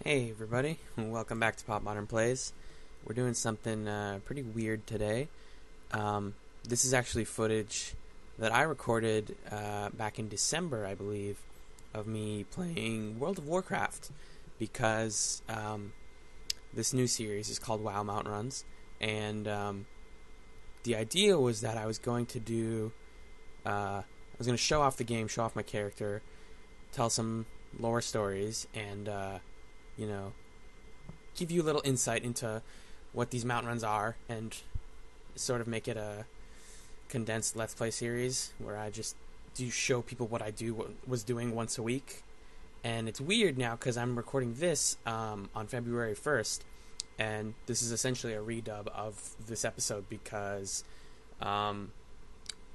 Hey everybody, welcome back to Pop Modern Plays. We're doing something pretty weird today. This is actually footage that I recorded back in December, I believe, of me playing World of Warcraft, because this new series is called WoW Mountain Runs, and the idea was that I was going to show off the game, show off my character, tell some lore stories, and give you a little insight into what these mountain runs are, and sort of make it a condensed Let's Play series where I just do show people what I was doing once a week. And it's weird now because I'm recording this on February 1st, and this is essentially a redub of this episode because and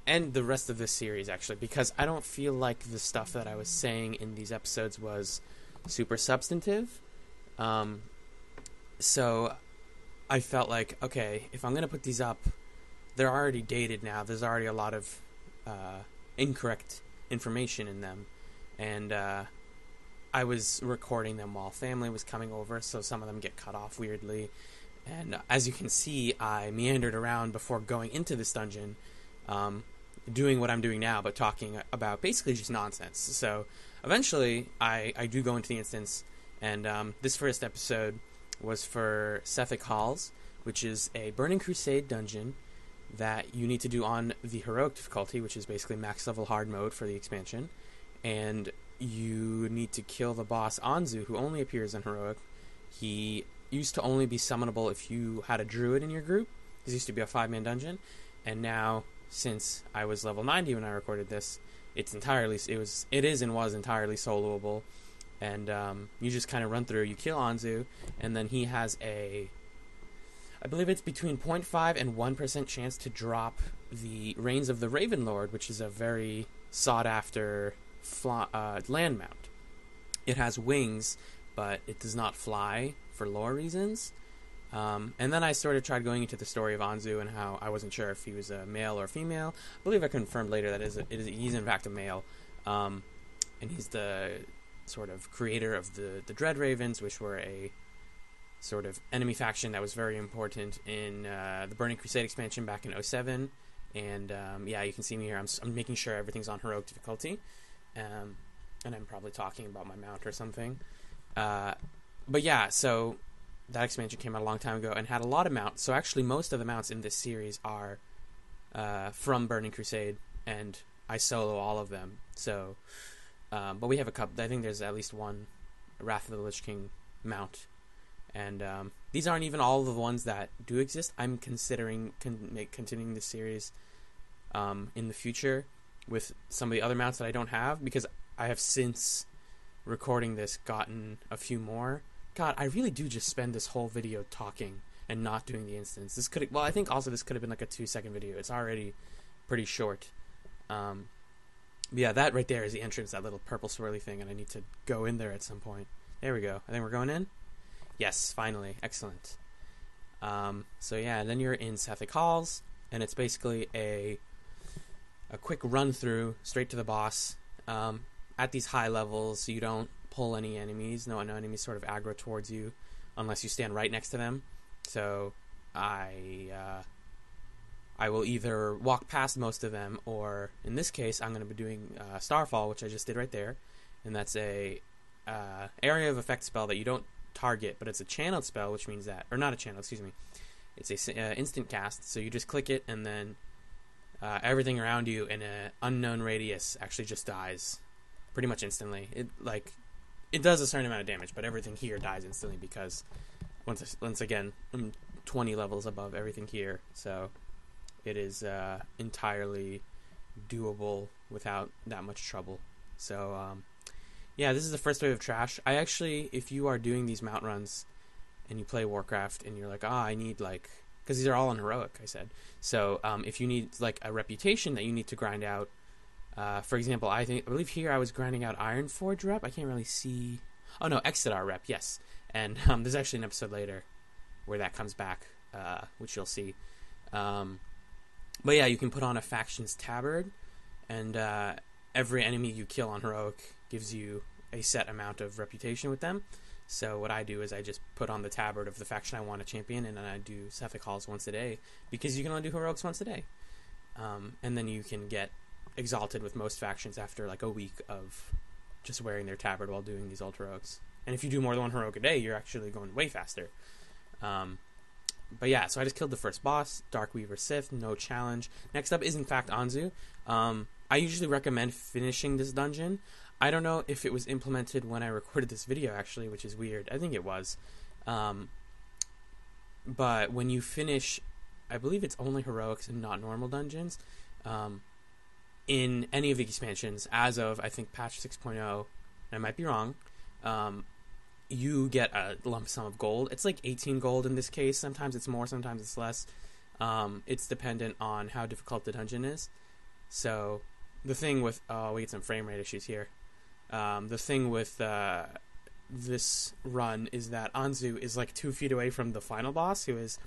the rest of this series, actually, because I don't feel like the stuff that I was saying in these episodes was super substantive. So I felt like, okay, if I'm going to put these up, they're already dated now. There's already a lot of incorrect information in them. And I was recording them while family was coming over, so some of them get cut off weirdly. And as you can see, I meandered around before going into this dungeon, doing what I'm doing now, but talking about basically just nonsense. So eventually, I do go into the instance, and this first episode was for Sethic Halls, which is a Burning Crusade dungeon that you need to do on the heroic difficulty, which is basically max level hard mode for the expansion. And you need to kill the boss Anzu, who only appears in heroic. He used to only be summonable if you had a druid in your group. This used to be a 5-man dungeon, and now, since I was level 90 when I recorded this, it is and was entirely soloable. And you just kind of run through, you kill Anzu, and then he has I believe it's between 0.5 and 1% chance to drop the Reigns of the Raven Lord, which is a very sought after land mount. It has wings, but it does not fly for lore reasons. And then I sort of tried going into the story of Anzu and how I wasn't sure if he was a male or female. I believe I confirmed later that he's in fact a male. And he's the sort of creator of the Dread Ravens, which were a sort of enemy faction that was very important in the Burning Crusade expansion back in 07. And yeah, you can see me here. I'm making sure everything's on heroic difficulty. And I'm probably talking about my mount or something. But yeah, so that expansion came out a long time ago and had a lot of mounts. So actually most of the mounts in this series are from Burning Crusade, and I solo all of them. So, but we have a couple. I think there's at least one Wrath of the Lich King mount. And these aren't even all of the ones that do exist. I'm considering continuing this series in the future with some of the other mounts that I don't have, because I have, since recording this, gotten a few more. God, I really do just spend this whole video talking and not doing the instance. I think also this could have been like a 2-second video. It's already pretty short. Yeah, that right there is the entrance, that little purple swirly thing, and I need to go in there at some point. There we go. I think we're going in. Yes, finally. Excellent. So yeah, then you're in Sethic Halls, and it's basically a quick run through straight to the boss. At these high levels, you don't pull any enemies. No enemies sort of aggro towards you unless you stand right next to them. So I will either walk past most of them, or in this case, I'm going to be doing Starfall, which I just did right there, and that's a area of effect spell that you don't target, but it's a channeled spell, which means that, or not a channel, excuse me, it's a instant cast. So you just click it, and then everything around you in an unknown radius actually just dies pretty much instantly. It does a certain amount of damage, but everything here dies instantly because once again, I'm 20 levels above everything here, so it is entirely doable without that much trouble. So yeah, this is the first wave of trash. I actually, if you are doing these mount runs and you play Warcraft and you're like, I need because these are all on heroic, I said. So if you need a reputation that you need to grind out, for example, I believe here I was grinding out Ironforge rep. I can't really see. Oh no, Exodar rep, yes. And there's actually an episode later where that comes back, which you'll see. But yeah, you can put on a faction's tabard, and every enemy you kill on heroic gives you a set amount of reputation with them. So what I do is I just put on the tabard of the faction I want to champion, and then I do Sephic Halls once a day, because you can only do heroics once a day. And then you can get exalted with most factions after like a week of just wearing their tabard while doing these ultra heroics. And if you do more than one heroic a day, you're actually going way faster. But yeah, so I just killed the first boss, Darkweaver Sith, no challenge. Next up is in fact Anzu. I usually recommend finishing this dungeon. I don't know if it was implemented when I recorded this video actually, which is weird. I think it was. But when you finish, I believe it's only heroics and not normal dungeons, in any of the expansions, as of, I think, patch 6.0, I might be wrong, you get a lump sum of gold. It's like 18 gold in this case. Sometimes it's more, sometimes it's less. It's dependent on how difficult the dungeon is. So, the thing with... Oh, we get some frame rate issues here. The thing with this run is that Anzu is like 2 feet away from the final boss, who is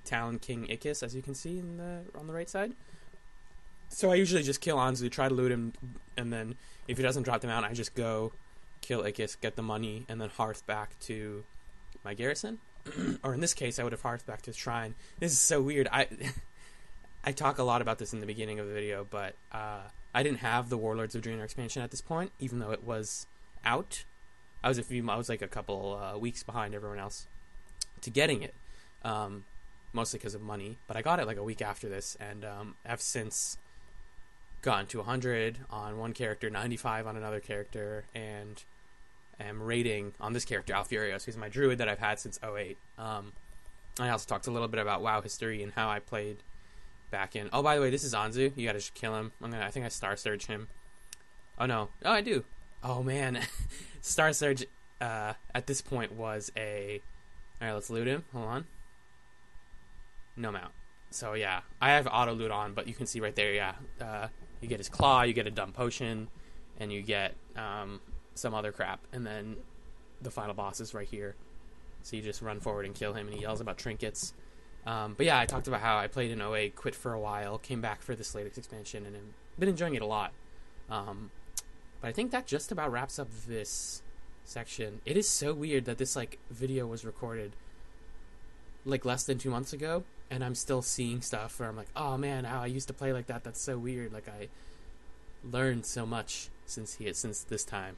Talon King Ikis, as you can see on the right side. So I usually just kill Anzu, try to loot him, and then if he doesn't drop the mount, I just go kill Ikis, get the money, and then hearth back to my garrison. Or in this case, I would have hearth back to his shrine. This is so weird. I talk a lot about this in the beginning of the video, but I didn't have the Warlords of Draenor expansion at this point, even though it was out. I was like a couple weeks behind everyone else to getting it, mostly because of money. But I got it like a week after this, and have since gotten to 100 on one character, 95 on another character, and am rating on this character, Alfurios, who's my druid that I've had since 08. I also talked a little bit about WoW history and how I played back in... Oh, by the way, this is Anzu. You gotta just kill him. I think I Star Surge him. Oh, no. Oh, I do. Oh, man. Star Surge, at this point, was a... Alright, let's loot him. Hold on. No mount. So, yeah. I have auto loot on, but you can see right there, yeah. You get his claw, you get a dumb potion, and you get some other crap. And then the final boss is right here. So you just run forward and kill him, and he yells about trinkets. But yeah, I talked about how I played in 08, quit for a while, came back for this latest expansion, and I've been enjoying it a lot. But I think that just about wraps up this section. It is so weird that this like video was recorded like less than 2 months ago, and I'm still seeing stuff where I'm like, oh man, how I used to play like that. That's so weird. Like I learned so much since this time,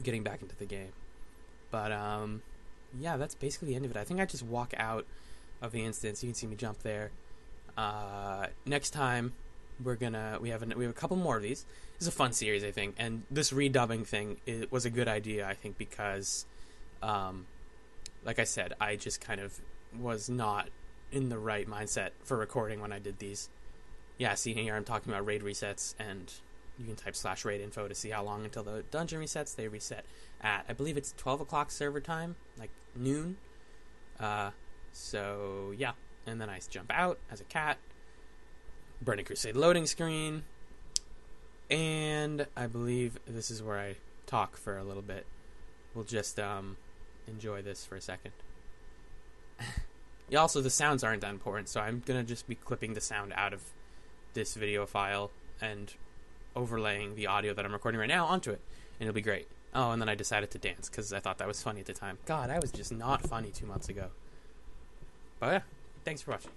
getting back into the game. But yeah, that's basically the end of it. I think I just walk out of the instance. You can see me jump there. Next time we have a couple more of these. This is a fun series, I think, and this redubbing thing was a good idea, I think, because like I said, I just kind of was not in the right mindset for recording when I did these. Yeah, see here I'm talking about raid resets, and you can type /raid info to see how long until the dungeon resets. They reset at, I believe it's 12 o'clock server time, like noon. So yeah, and then I jump out as a cat, Burning Crusade loading screen, and I believe this is where I talk for a little bit. We'll just enjoy this for a second. Yeah, also the sounds aren't that important, so I'm gonna just be clipping the sound out of this video file and overlaying the audio that I'm recording right now onto it, and it'll be great. Oh, and then I decided to dance because I thought that was funny at the time. God, I was just not funny 2 months ago. But yeah, thanks for watching.